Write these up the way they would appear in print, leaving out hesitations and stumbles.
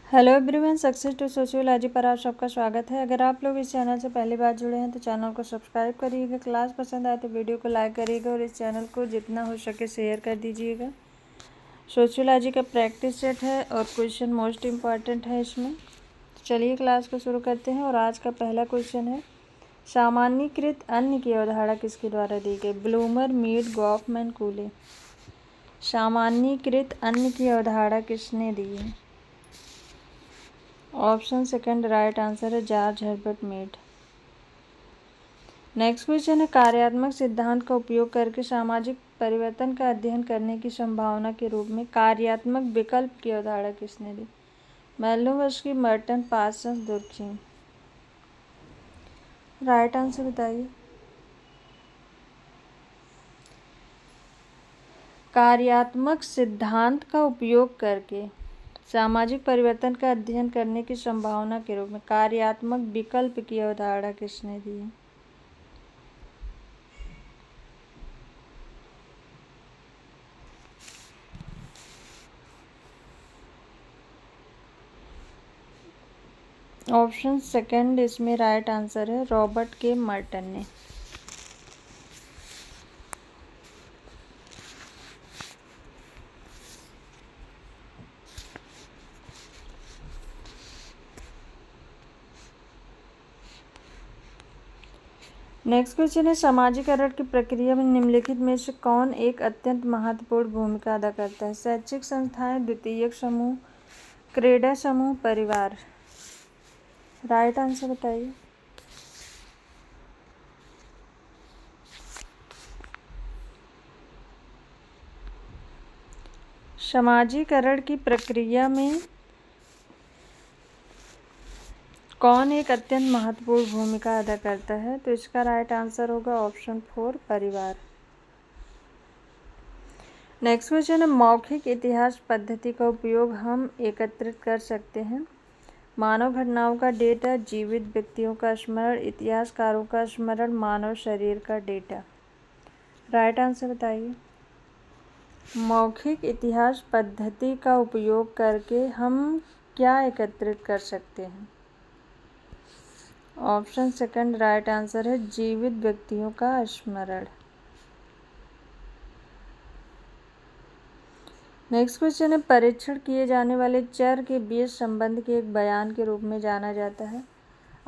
Hello everyone, success to sociology पर आप सबका स्वागत है। अगर आप लोग इस चैनल से पहली बार जुड़े हैं तो चैनल को सब्सक्राइब करिएगा। क्लास पसंद आए तो वीडियो को लाइक करिएगा और इस चैनल को जितना हो सके शेयर कर दीजिएगा। सोशियोलॉजी का प्रैक्टिस सेट है और क्वेश्चन मोस्ट इम्पॉर्टेंट है इसमें। तो चलिए क्लास को शुरू करते हैं। और आज का पहला क्वेश्चन है, सामान्यीकृत अन्न की अवधारणा किसके द्वारा दी गई? Blumer, Mead, Goffman, Cooley. सामान्यीकृत अन्न की अवधारणा किसने दी है? ऑप्शन सेकंड राइट आंसर है George Herbert Mead. Next question है, कार्यात्मक सिद्धांत का उपयोग करके सामाजिक परिवर्तन का अध्ययन करने की संभावना के रूप में कार्यात्मक विकल्प की अवधारणा किसने दी? Malinowski, Merton, Parsons, Durkheim. Right answer बताइए। कार्यात्मक सिद्धांत का उपयोग करके सामाजिक परिवर्तन का अध्ययन करने की संभावना के रूप में कार्यात्मक विकल्प की अवधारणा किसने दी है? ऑप्शन सेकंड इसमें राइट आंसर है रॉबर्ट के मर्टन ने। नेक्स्ट क्वेश्चन है, सामाजिकरण की प्रक्रिया में निम्नलिखित में से कौन एक अत्यंत महत्वपूर्ण भूमिका अदा करता है? शैक्षिक संस्थाएं, द्वितीयक समूह, क्रीड़ा समूह, परिवार। राइट आंसर बताइए। सामाजिकरण की प्रक्रिया में कौन एक अत्यंत महत्वपूर्ण भूमिका अदा करता है? तो इसका राइट आंसर होगा ऑप्शन 4 परिवार। नेक्स्ट क्वेश्चन है, मौखिक इतिहास पद्धति का उपयोग हम एकत्रित कर सकते हैं? मानव घटनाओं का डेटा, जीवित व्यक्तियों का स्मरण, इतिहासकारों का स्मरण, मानव शरीर का डेटा। राइट आंसर बताइए। मौखिक इतिहास पद्धति का उपयोग करके हम क्या एकत्रित कर सकते हैं? ऑप्शन सेकंड राइट आंसर है जीवित व्यक्तियों का स्मरण। नेक्स्ट क्वेश्चन है, परीक्षण किए जाने वाले चर के बीच संबंध के एक बयान के रूप में जाना जाता है?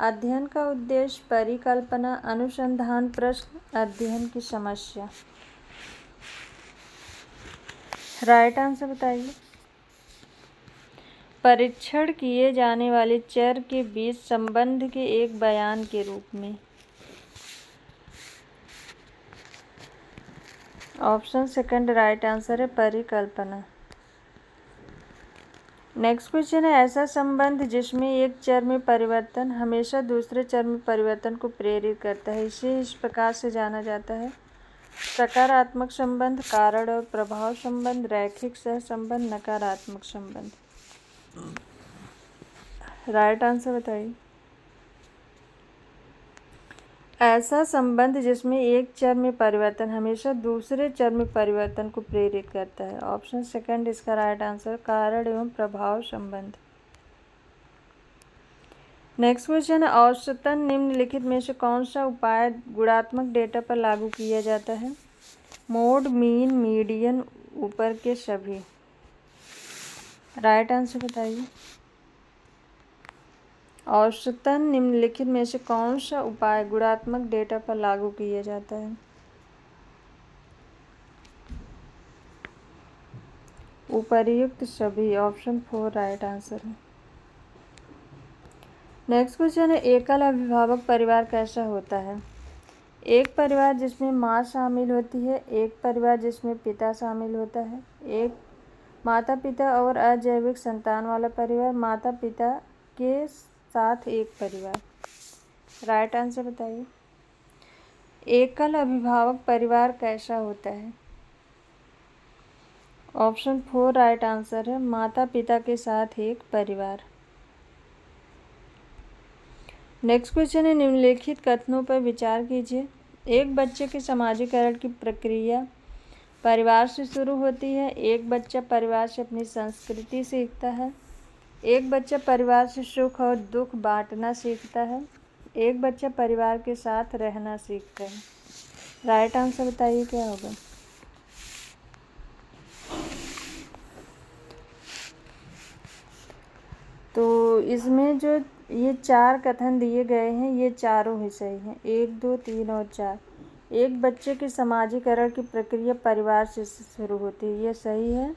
अध्ययन का उद्देश्य, परिकल्पना, अनुसंधान, प्रश्न, अध्ययन की समस्या। राइट आंसर बताइए। परीक्षण किए जाने वाले चर के बीच संबंध के एक बयान के रूप में। ऑप्शन सेकंड राइट आंसर है परिकल्पना। नेक्स्ट क्वेश्चन है, ऐसा संबंध जिसमें एक चर में परिवर्तन हमेशा दूसरे चर में परिवर्तन को प्रेरित करता है, इसे इस प्रकार से जाना जाता है? सकारात्मक संबंध, कारण और प्रभाव संबंध, रैखिक सहसंबंध, नकारात्मक संबंध। राइट आंसर बताइए। ऐसा संबंध जिसमें एक चर में परिवर्तन हमेशा दूसरे चर में परिवर्तन को प्रेरित करता है। ऑप्शन सेकंड इसका राइट आंसर कारण एवं प्रभाव संबंध। नेक्स्ट क्वेश्चन है, औसतन निम्नलिखित में से कौन सा उपाय गुणात्मक डेटा पर लागू किया जाता है? मोड, मीन, मीडियन, ऊपर के सभी। राइट आंसर बताइए। औसतन निम्नलिखित में से कौन सा उपाय गुणात्मक डेटा पर लागू किया जाता है? उपर्युक्त सभी। ऑप्शन 4 राइट आंसर है। नेक्स्ट क्वेश्चन है, एकल अभिभावक परिवार कैसा होता है? एक परिवार जिसमें माँ शामिल होती है, एक परिवार जिसमें पिता शामिल होता है, एक माता पिता और अजैविक संतान वाला परिवार, माता पिता के साथ एक परिवार। राइट आंसर बताइए। एकल अभिभावक परिवार कैसा होता है? ऑप्शन 4 राइट आंसर है माता पिता के साथ एक परिवार। नेक्स्ट क्वेश्चन है, निम्नलिखित कथनों पर विचार कीजिए। एक बच्चे के समाजीकरण की प्रक्रिया परिवार से शुरू होती है। एक बच्चा परिवार से अपनी संस्कृति सीखता है। एक बच्चा परिवार से सुख और दुख बांटना सीखता है। एक बच्चा परिवार के साथ रहना सीखता है। राइट आंसर बताइए क्या होगा। तो इसमें जो ये 4 कथन दिए गए हैं ये चारों ही सही हैं, 1, 2, 3 और 4। एक बच्चे के समाजीकरण की प्रक्रिया परिवार से शुरू होती है, ये सही है।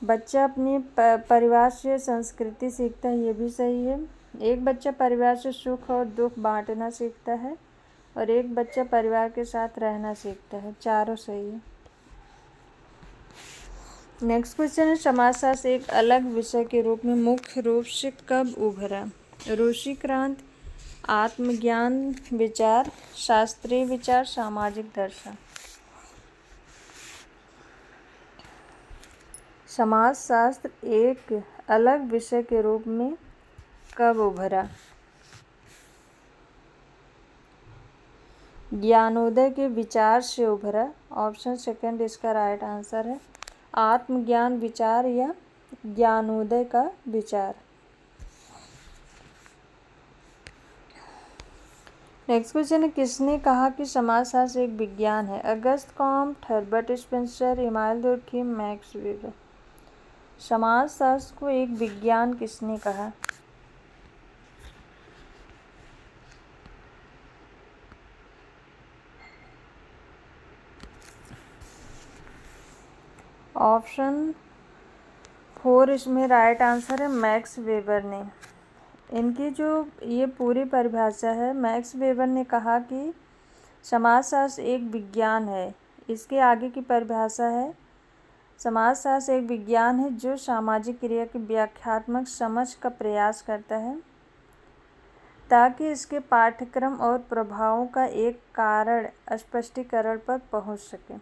बच्चा अपनी परिवार से संस्कृति सीखता है, ये भी सही है। एक बच्चा परिवार से सुख और दुख बांटना सीखता है और एक बच्चा परिवार के साथ रहना सीखता है, चारों सही है। नेक्स्ट क्वेश्चन है, समाजशास्त्र एक अलग विषय के रूप में मुख्य रूप से कब उभरा। रूसी क्रांति, आत्मज्ञान विचार, शास्त्रीय विचार, सामाजिक दर्शन। समाजशास्त्र एक अलग विषय के रूप में कब उभरा। ज्ञानोदय के विचार से उभरा। ऑप्शन सेकंड इसका राइट आंसर है। आत्मज्ञान विचार या ज्ञानोदय का विचार। नेक्स्ट क्वेश्चन है, किसने कहा कि समाजशास्त्र एक विज्ञान है। Auguste Comte, Herbert Spencer, Emmanuel Durkheim, Max Weber. समाजशास्त्र को एक विज्ञान किसने कहा। ऑप्शन 4 इसमें राइट आंसर है, मैक्स वेबर ने। इनकी जो ये पूरी परिभाषा है, मैक्स वेबर ने कहा कि समाजशास्त्र एक विज्ञान है। इसके आगे की परिभाषा है, समाजशास्त्र एक विज्ञान है जो सामाजिक क्रिया की व्याख्यात्मक समझ का प्रयास करता है ताकि इसके पाठ्यक्रम और प्रभावों का एक कारण स्पष्टीकरण पर पहुंच सके।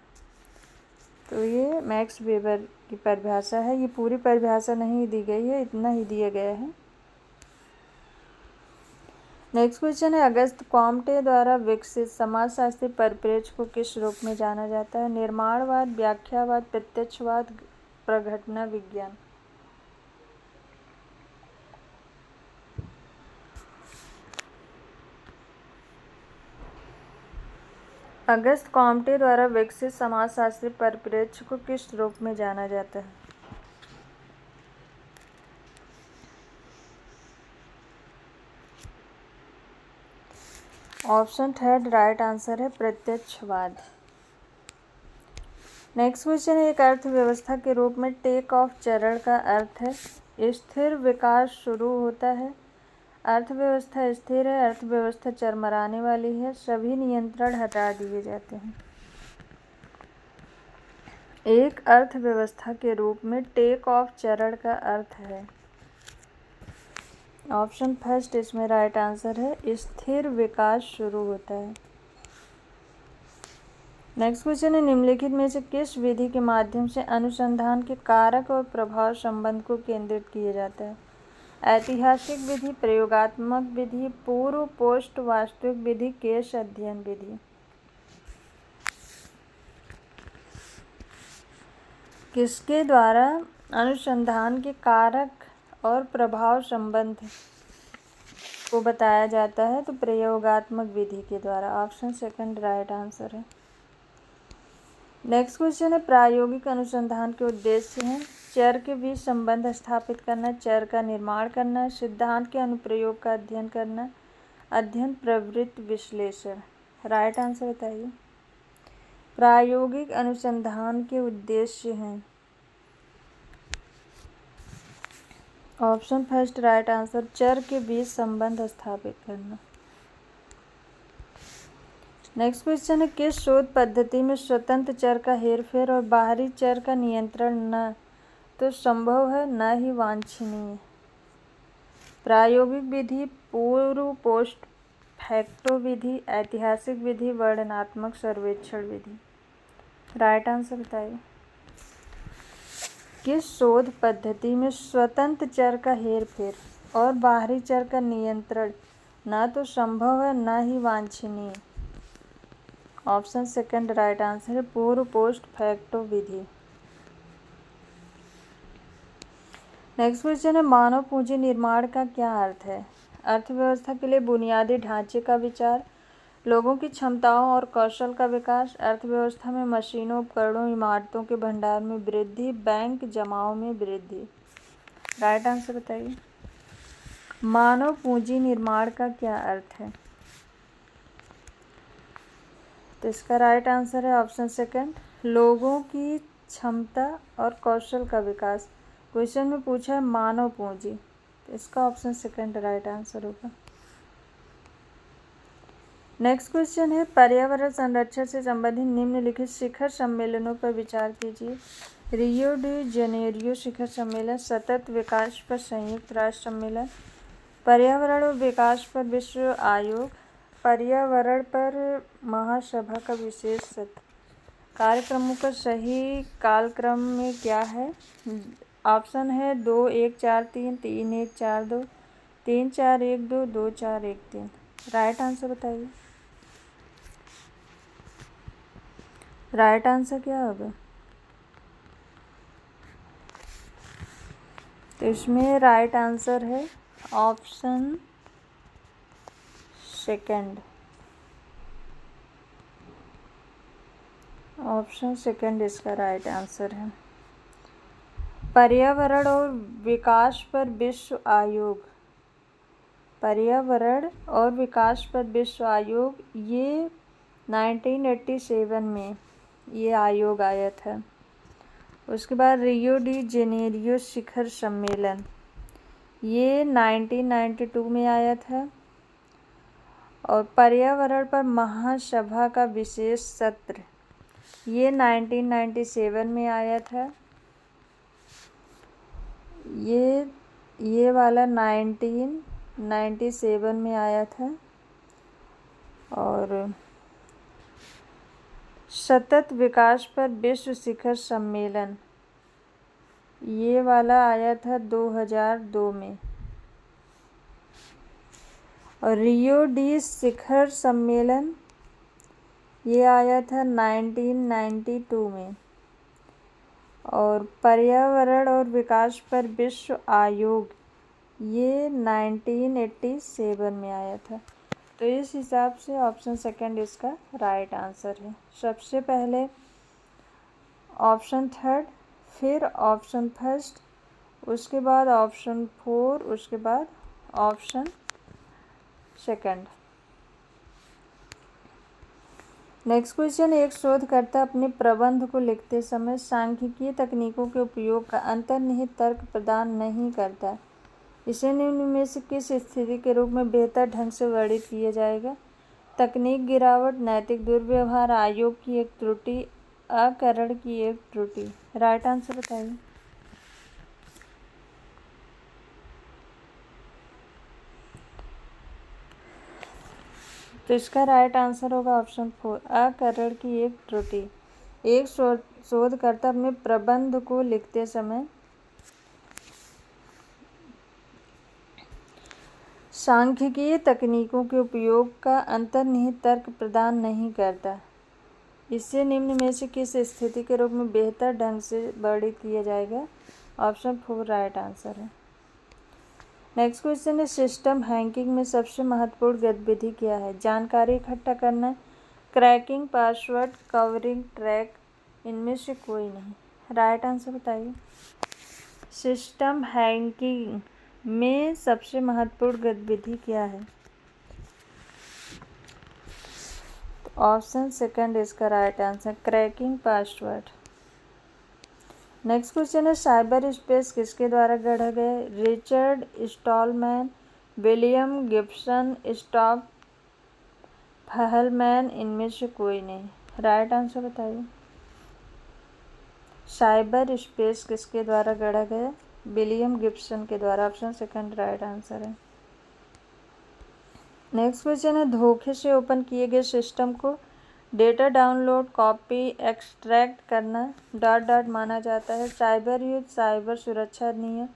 तो ये मैक्स वेबर की परिभाषा है। ये पूरी परिभाषा नहीं दी गई है, इतना ही दिया गया है। नेक्स्ट क्वेश्चन है, अगस्त कॉम्टे द्वारा विकसित समाजशास्त्री परिप्रेक्ष्य को किस रूप में जाना जाता है। निर्माणवाद, व्याख्यावाद, प्रत्यक्षवाद, प्रघटना विज्ञान। अगस्त कॉम्टे द्वारा विकसित समाजशास्त्री परिप्रेक्ष्य को किस रूप में जाना जाता है। ऑप्शन थर्ड राइट आंसर है, प्रत्यक्षवाद। नेक्स्ट क्वेश्चन है, एक अर्थव्यवस्था के रूप में टेक ऑफ चरण का अर्थ है स्थिर विकास शुरू होता है, अर्थव्यवस्था स्थिर है, अर्थव्यवस्था चरमराने वाली है, सभी नियंत्रण हटा दिए जाते हैं। एक अर्थव्यवस्था के रूप में टेक ऑफ चरण का अर्थ है। ऑप्शन फर्स्ट इसमें राइट आंसर है, स्थिर विकास शुरू होता है। नेक्स्ट क्वेश्चन है, निम्नलिखित में से किस विधि के माध्यम से अनुसंधान के कारक और प्रभाव संबंध को केंद्रित किया जाता है। ऐतिहासिक विधि, प्रयोगात्मक विधि, पूर्व पोस्ट वास्तविक विधि, केस अध्ययन विधि। किसके द्वारा अनुसंधान के कारक और प्रभाव संबंध को बताया जाता है। तो प्रयोगात्मक विधि के द्वारा। ऑप्शन सेकंड राइट आंसर है। नेक्स्ट क्वेश्चन है, प्रायोगिक अनुसंधान के उद्देश्य हैं चर के बीच संबंध स्थापित करना, चर का निर्माण करना, सिद्धांत के अनुप्रयोग का अध्ययन करना, अध्ययन प्रवृत्ति विश्लेषण। राइट आंसर बताइए। प्रायोगिक अनुसंधान के उद्देश्य हैं। ऑप्शन फर्स्ट राइट आंसर, चर के बीच संबंध स्थापित करना। नेक्स्ट क्वेश्चन है, किस शोध पद्धति में स्वतंत्र चर का हेरफेर और बाहरी चर का नियंत्रण न तो संभव है न ही वांछनीय। प्रायोगिक विधि, पूर्व पोस्ट फैक्टो विधि, ऐतिहासिक विधि, वर्णनात्मक सर्वेक्षण विधि। राइट आंसर बताइए। किस शोध पद्धति में स्वतंत्र चर का हेरफेर और बाहरी चर का नियंत्रण न तो संभव है न ही वांछनीय। ऑप्शन सेकंड राइट आंसर है, पूर्व पोस्ट फैक्टो विधि। नेक्स्ट क्वेश्चन है मानव पूंजी निर्माण का क्या अर्थ है? अर्थव्यवस्था के लिए बुनियादी ढांचे का विचार, लोगों की क्षमताओं और कौशल का विकास, अर्थव्यवस्था में मशीनों, उपकरणों, इमारतों के भंडार में वृद्धि, बैंक जमाओं में वृद्धि। राइट आंसर बताइए। मानव पूंजी निर्माण का क्या अर्थ है? तो इसका राइट आंसर है ऑप्शन सेकंड, लोगों की क्षमता और कौशल का विकास। क्वेश्चन में पूछा है मानव पूंजी, तो इसका ऑप्शन सेकंड राइट आंसर होगा। नेक्स्ट क्वेश्चन है पर्यावरण संरक्षण से संबंधित निम्नलिखित शिखर सम्मेलनों पर विचार कीजिए। रियो डी जनेरियो शिखर सम्मेलन, सतत विकास पर संयुक्त राष्ट्र सम्मेलन, पर्यावरण और विकास पर विश्व आयोग, पर्यावरण पर महासभा का विशेष सत्र। कार्यक्रमों का सही कालक्रम में क्या है? ऑप्शन है 2 1 4 3, 3 1 4 2, 3 4 1 2, 2 4 1 3। राइट आंसर बताइए। राइट आंसर क्या होगा? तो इसमें राइट आंसर है ऑप्शन सेकंड। ऑप्शन सेकंड इसका राइट आंसर है। पर्यावरण और विकास पर विश्व आयोग, पर्यावरण और विकास पर विश्व आयोग, ये 1987 में ये आयोग आया था। उसके बाद रियो डी जेनेरियो शिखर सम्मेलन, ये 1992 में आया था। और पर्यावरण पर महासभा का विशेष सत्र, ये 1997 में आया था। ये वाला 1997 में आया था। और सतत विकास पर विश्व शिखर सम्मेलन, ये वाला आया था 2002 में। और रियो डी शिखर सम्मेलन ये आया था 1992 में। और पर्यावरण और विकास पर विश्व आयोग ये 1987 में आया था। तो इस हिसाब से ऑप्शन सेकंड इसका राइट आंसर है। सबसे पहले ऑप्शन थर्ड, फिर ऑप्शन फर्स्ट, उसके बाद ऑप्शन फोर, उसके बाद ऑप्शन सेकंड। नेक्स्ट क्वेश्चन, एक शोधकर्ता अपने प्रबंध को लिखते समय सांख्यिकीय तकनीकों के उपयोग का अंतर्निहित तर्क प्रदान नहीं करता। इसे निम्न में से किस स्थिति के रूप में बेहतर ढंग से वर्णित किया जाएगा? तकनीक गिरावट, नैतिक दुर्व्यवहार, आयोग की एक त्रुटि, अकरण की एक त्रुटि। राइट आंसर बताइए। तो इसका राइट आंसर होगा ऑप्शन फोर, अकरण की एक त्रुटि। एक शोधकर्ता अपने प्रबंध को लिखते समय सांख्यिकीय तकनीकों के उपयोग का अंतर्निहित तर्क प्रदान नहीं करता। इससे निम्न में से किस स्थिति के रूप में बेहतर ढंग से वर्णित किया जाएगा? ऑप्शन फोर राइट आंसर है। नेक्स्ट क्वेश्चन है सिस्टम हैकिंग में सबसे महत्वपूर्ण गतिविधि क्या है? जानकारी इकट्ठा करना, क्रैकिंग, पासवर्ड, कवरिंग, ट्रैक, इनमें से कोई नहीं। राइट आंसर बताइए। सिस्टम हैकिंग में सबसे महत्वपूर्ण गतिविधि क्या है? ऑप्शन सेकंड इसका right answer, cracking password. Next question है साइबर स्पेस किसके द्वारा गढ़ा गया? Richard Stallman, William Gibson, Stop Fahlman, इनमें से कोई नहीं। राइट आंसर बताइए। साइबर स्पेस किसके द्वारा गढ़ा गया? विलियम गिब्सन के द्वारा। ऑप्शन सेकंड राइट आंसर है। नेक्स्ट क्वेश्चन है धोखे से ओपन किए गए सिस्टम को डेटा डाउनलोड, कॉपी, एक्सट्रैक्ट करना डॉट डॉट माना जाता है। साइबर युद्ध, साइबर सुरक्षा नियम,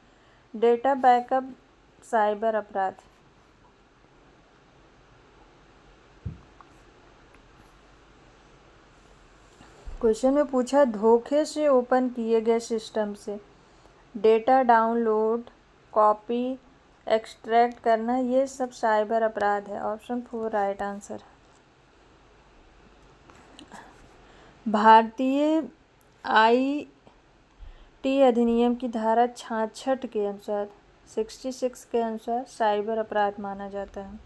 डेटा बैकअप, साइबर अपराध। क्वेश्चन में पूछा धोखे से ओपन किए गए सिस्टम से डेटा डाउनलोड, कॉपी, एक्सट्रैक्ट करना, ये सब साइबर अपराध है। Option 4 right answer. भारतीय आईटी अधिनियम की धारा 66 के अनुसार 66 के अनुसार साइबर अपराध माना जाता है।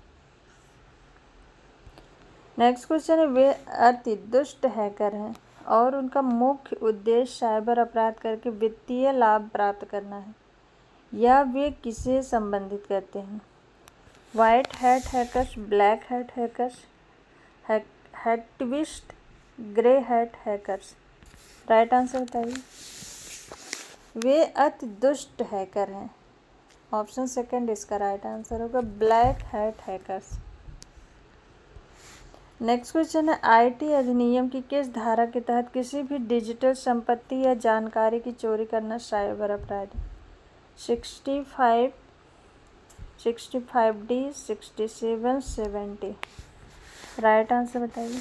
नेक्स्ट क्वेश्चन है, वे अति दुष्ट हैकर हैं और उनका मुख्य उद्देश्य साइबर अपराध करके वित्तीय लाभ प्राप्त करना है। या वे किसे संबंधित करते हैं? White hat hackers, black hat hackers, hacktivist, grey hat hackers. Right answer बताइए। वे अति दुष्ट हैकर हैं। ऑप्शन सेकंड इसका राइट आंसर होगा, black hat hackers. Next question है, आईटी अधिनियम की किस धारा के तहत किसी भी डिजिटल संपत्ति या जानकारी की चोरी करना साइबर अपराध है? 65, 65D, 67, 70। राइट आंसर बताइए।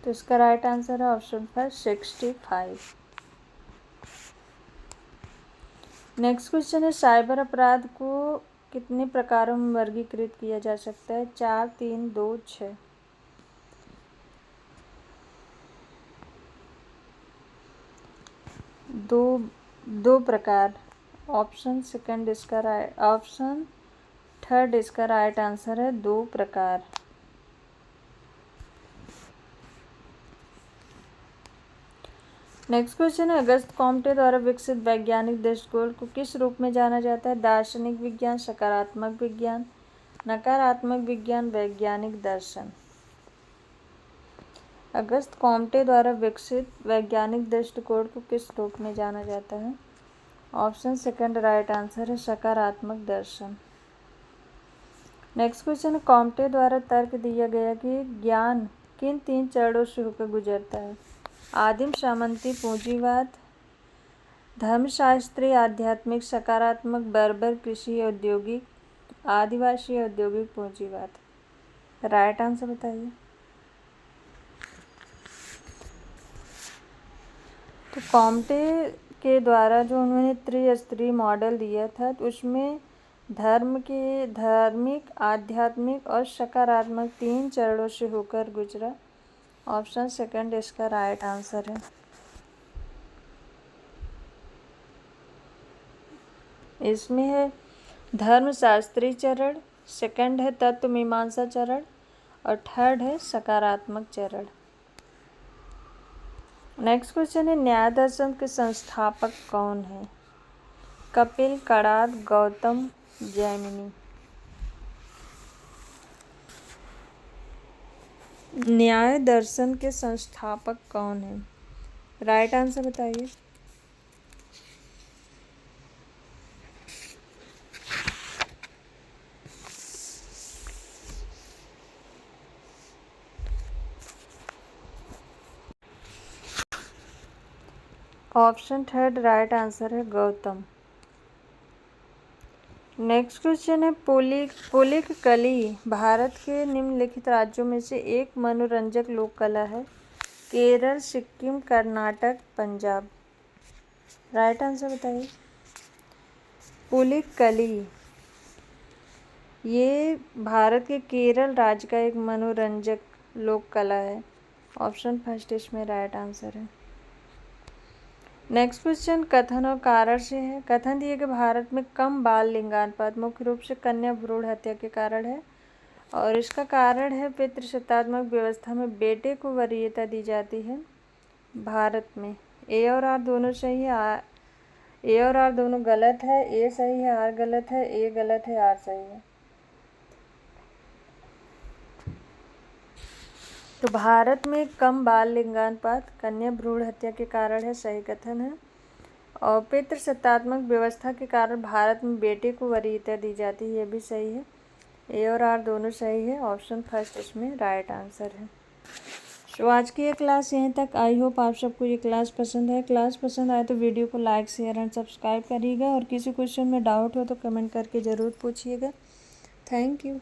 तो इसका राइट आंसर है ऑप्शन 5, 65। नेक्स्ट क्वेश्चन है, साइबर अपराध को कितने प्रकारों में वर्गीकृत किया जा सकता है? 4, 3, 2, 6। दो प्रकार। ऑप्शन सेकंड इसका राइट, ऑप्शन थर्ड इसका राइट आंसर है, 2 प्रकार। नेक्स्ट क्वेश्चन है, अगस्त कॉम्टे द्वारा विकसित वैज्ञानिक दृष्टिकोण को किस रूप में जाना जाता है? दार्शनिक विज्ञान, सकारात्मक विज्ञान, नकारात्मक विज्ञान, वैज्ञानिक दर्शन। अगस्त कॉम्टे द्वारा विकसित वैज्ञानिक दृष्टिकोण को किस रूप में जाना जाता है? ऑप्शन सेकंड राइट आंसर है, सकारात्मक दर्शन। नेक्स्ट क्वेश्चन है, कॉम्टे द्वारा तर्क दिया गया कि ज्ञान किन 3 चरणों से होकर गुजरता है? आदिम सामंती पूंजीवाद, धर्मशास्त्री आध्यात्मिक, सकारात्मक, बर्बर कृषि औद्योगिक, आदिवासी औद्योगिक पूंजीवाद। राइट आंसर बताइए। तो कॉम्टे के द्वारा जो उन्होंने त्रिस्तरीय मॉडल दिया था, तो उसमें धार्मिक, आध्यात्मिक और सकारात्मक 3 चरणों से होकर गुजरा। ऑप्शन सेकंड इसका राइट आंसर है। इसमें है धर्मशास्त्री चरण, सेकंड है तत्व मीमांसा चरण और थर्ड है सकारात्मक चरण। नेक्स्ट क्वेश्चन है, न्याय दर्शन के संस्थापक कौन है? कपिल, कणाद, गौतम, जैमिनी। न्याय दर्शन के संस्थापक कौन है? राइट आंसर बताइए। ऑप्शन थर्ड राइट आंसर है, गौतम। नेक्स्ट क्वेश्चन है, पुलिक कली भारत के निम्नलिखित राज्यों में से एक मनोरंजक लोक कला है? केरल, सिक्किम, कर्नाटक, पंजाब। राइट आंसर बताइए। पुलिक कली ये भारत के केरल राज्य का एक मनोरंजक लोक कला है। ऑप्शन फर्स्ट इसमें राइट आंसर है। नेक्स्ट क्वेश्चन कथन और कारण से है। कथन दिए कि भारत में कम बाल लिंगानुपात मुख्य रूप से कन्या भ्रूण हत्या के कारण है और इसका कारण है पितृसत्तात्मक व्यवस्था में बेटे को वरीयता दी जाती है भारत में। ए और आर दोनों सही है, ए और आर दोनों गलत है। ए सही है, आर गलत है, ए गलत है, आर सही है। तो भारत में कम बाल लिंगानुपात कन्या भ्रूण हत्या के कारण है, सही कथन है। और पितृसत्तात्मक व्यवस्था के कारण भारत में बेटे को वरीयता दी जाती है, ये भी सही है। ए और आर दोनों सही है। ऑप्शन फर्स्ट इसमें राइट आंसर है। तो आज की ये क्लास यहीं तक। आई होप आप सबको ये क्लास पसंद है। क्लास पसंद आए तो वीडियो को लाइक, शेयर एंड सब्सक्राइब करिएगा और किसी क्वेश्चन में डाउट हो तो कमेंट करके ज़रूर पूछिएगा। Thank you.